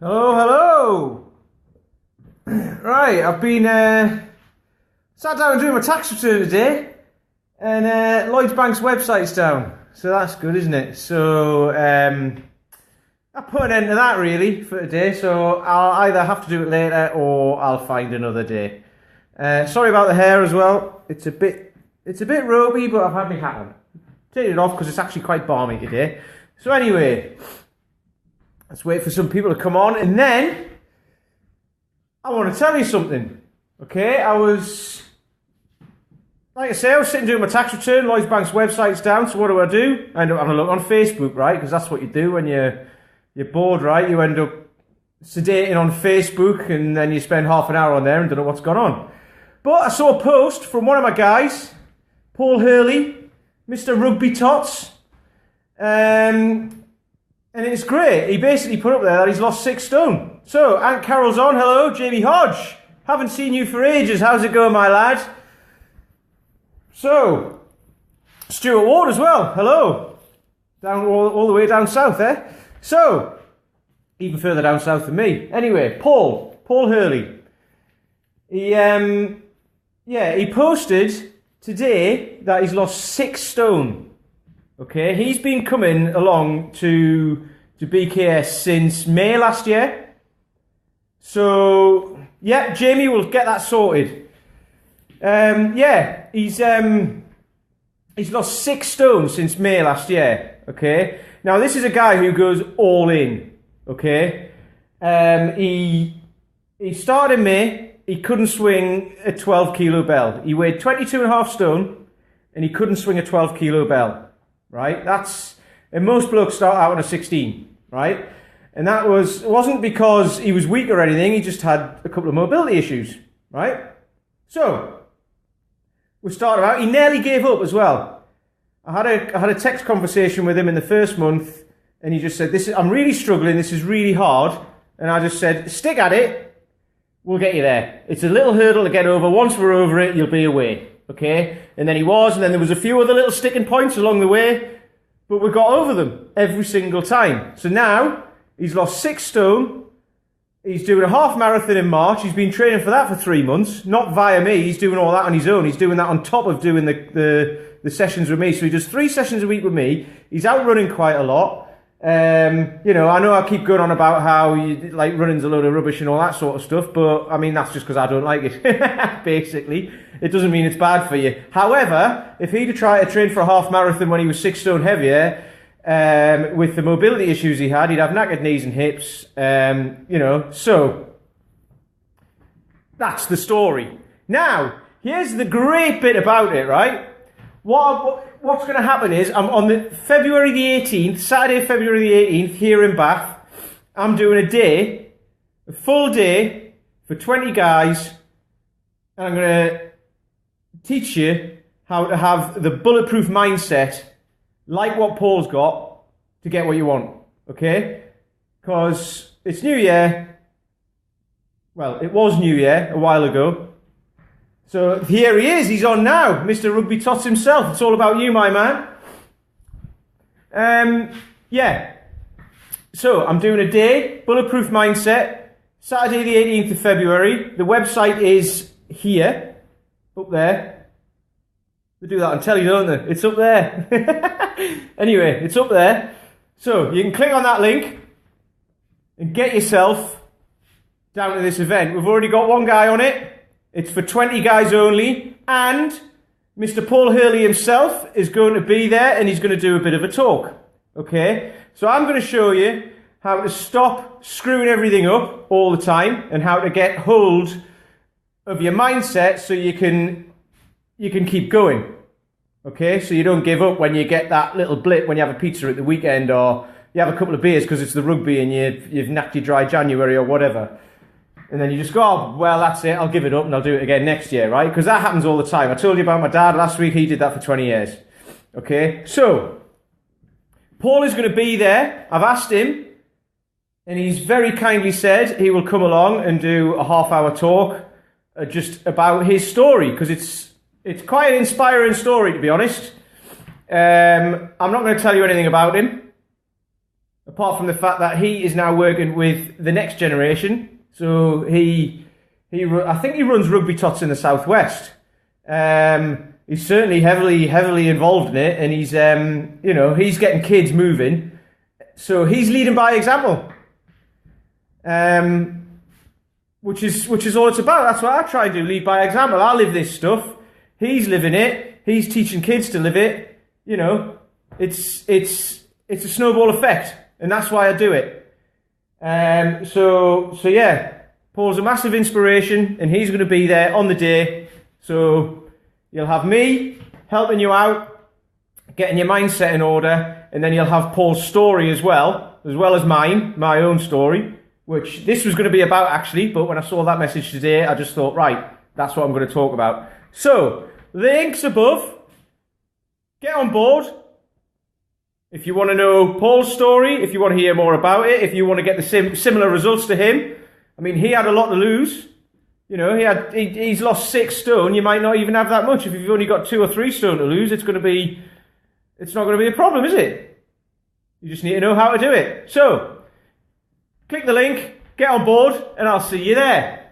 Hello, hello. Right, I've been sat down and doing my tax return today, and Lloyds Bank's website's down, so that's good, isn't it? So I put an end to that really for today. So I'll either have to do it later or I'll find another day. Sorry about the hair as well. It's a bit ropey, but I've had my hat on. Taking it off because it's actually quite balmy today. So anyway. Let's wait for some people to come on, and then I want to tell you something. Okay, like I say, I was sitting doing my tax return. Lloyds Bank's website's down, so what do? I end up having a look on Facebook, right? Because that's what you do when you're bored, right? You end up sedating on Facebook, and then you spend half an hour on there and don't know what's gone on. But I saw a post from one of my guys, Paul Hurley, Mr. Rugby Tots. And it's great. He basically put up there that he's lost 6 stone. So, Aunt Carol's on. Hello, Jamie Hodge. Haven't seen you for ages. How's it going, my lad? So, Stuart Ward as well. Hello. Down all the way down south, eh? So, even further down south than me. Anyway, Paul Hurley. He posted today that he's lost 6 stone. Okay, he's been coming along to BKS since May last year. So, yeah, Jamie will get that sorted. He's lost 6 stone since May last year. Okay, now this is a guy who goes all in. Okay, he started in May. He couldn't swing a 12 kilo bell. He weighed 22.5 stone, and he couldn't swing a 12 kilo bell. Right, and most blokes start out on a 16, right? And it wasn't because he was weak or anything, he just had a couple of mobility issues, right? So, we started out, he nearly gave up as well. I had a text conversation with him in the first month, and he just said, I'm really struggling, this is really hard. And I just said, stick at it, we'll get you there. It's a little hurdle to get over, once we're over it, you'll be away. Okay, and then he was, and then there was a few other little sticking points along the way, but we got over them every single time. So now, he's lost 6 stone, he's doing a half marathon in March, he's been training for that for 3 months, not via me, he's doing all that on his own, he's doing that on top of doing the sessions with me, so he does 3 sessions a week with me, he's out running quite a lot. I know I keep going on about how running's a load of rubbish and all that sort of stuff, but I mean, that's just because I don't like it, basically. It doesn't mean it's bad for you. However, if he'd tried to train for a half marathon when he was 6 stone heavier, with the mobility issues he had, he'd have knackered knees and hips, so that's the story. Now, here's the great bit about it, right? What's going to happen is, I'm on February the 18th, Saturday, February the 18th, here in Bath, I'm doing a full day, for 20 guys, and I'm going to teach you how to have the bulletproof mindset, like what Paul's got, to get what you want, okay? Because it's New Year, well, it was New Year a while ago, so here he is, he's on now, Mr. Rugby Tots himself. It's all about you, my man. So I'm doing a day, bulletproof mindset, Saturday the 18th of February. The website is here, up there. They do that on telly, don't they? It's up there. Anyway, it's up there. So you can click on that link and get yourself down to this event. We've already got one guy on it. It's for 20 guys only, and Mr. Paul Hurley himself is going to be there, and he's going to do a bit of a talk, okay? So I'm going to show you how to stop screwing everything up all the time, and how to get hold of your mindset so you can keep going, okay? So you don't give up when you get that little blip when you have a pizza at the weekend, or you have a couple of beers because it's the rugby and you've knocked your dry January or whatever. And then you just go, oh, well, that's it, I'll give it up and I'll do it again next year, right? Because that happens all the time. I told you about my dad last week, he did that for 20 years. Okay, so, Paul is going to be there. I've asked him, and he's very kindly said he will come along and do a half-hour talk just about his story, because it's quite an inspiring story, to be honest. I'm not going to tell you anything about him. apart from the fact that he is now working with the next generation. So I think he runs Rugby Tots in the Southwest. He's certainly heavily involved in it, and he's he's getting kids moving. So he's leading by example, which is all it's about. That's what I try and do: lead by example. I live this stuff. He's living it. He's teaching kids to live it. You know, it's a snowball effect, and that's why I do it. So yeah, Paul's a massive inspiration, and he's going to be there on the day. So you'll have me helping you out, getting your mindset in order, and then you'll have Paul's story as well as my own story, which this was going to be about actually, but when I saw that message today, I just thought, right, that's what I'm going to talk about. So, links above. Get on board. If you want to know Paul's story, if you want to hear more about it, if you want to get the similar results to him, I mean, he had a lot to lose. You know, he's lost 6 stone. You might not even have that much. If you've only got 2 or 3 stone to lose, it's not going to be a problem, is it? You just need to know how to do it. So, click the link, get on board, and I'll see you there.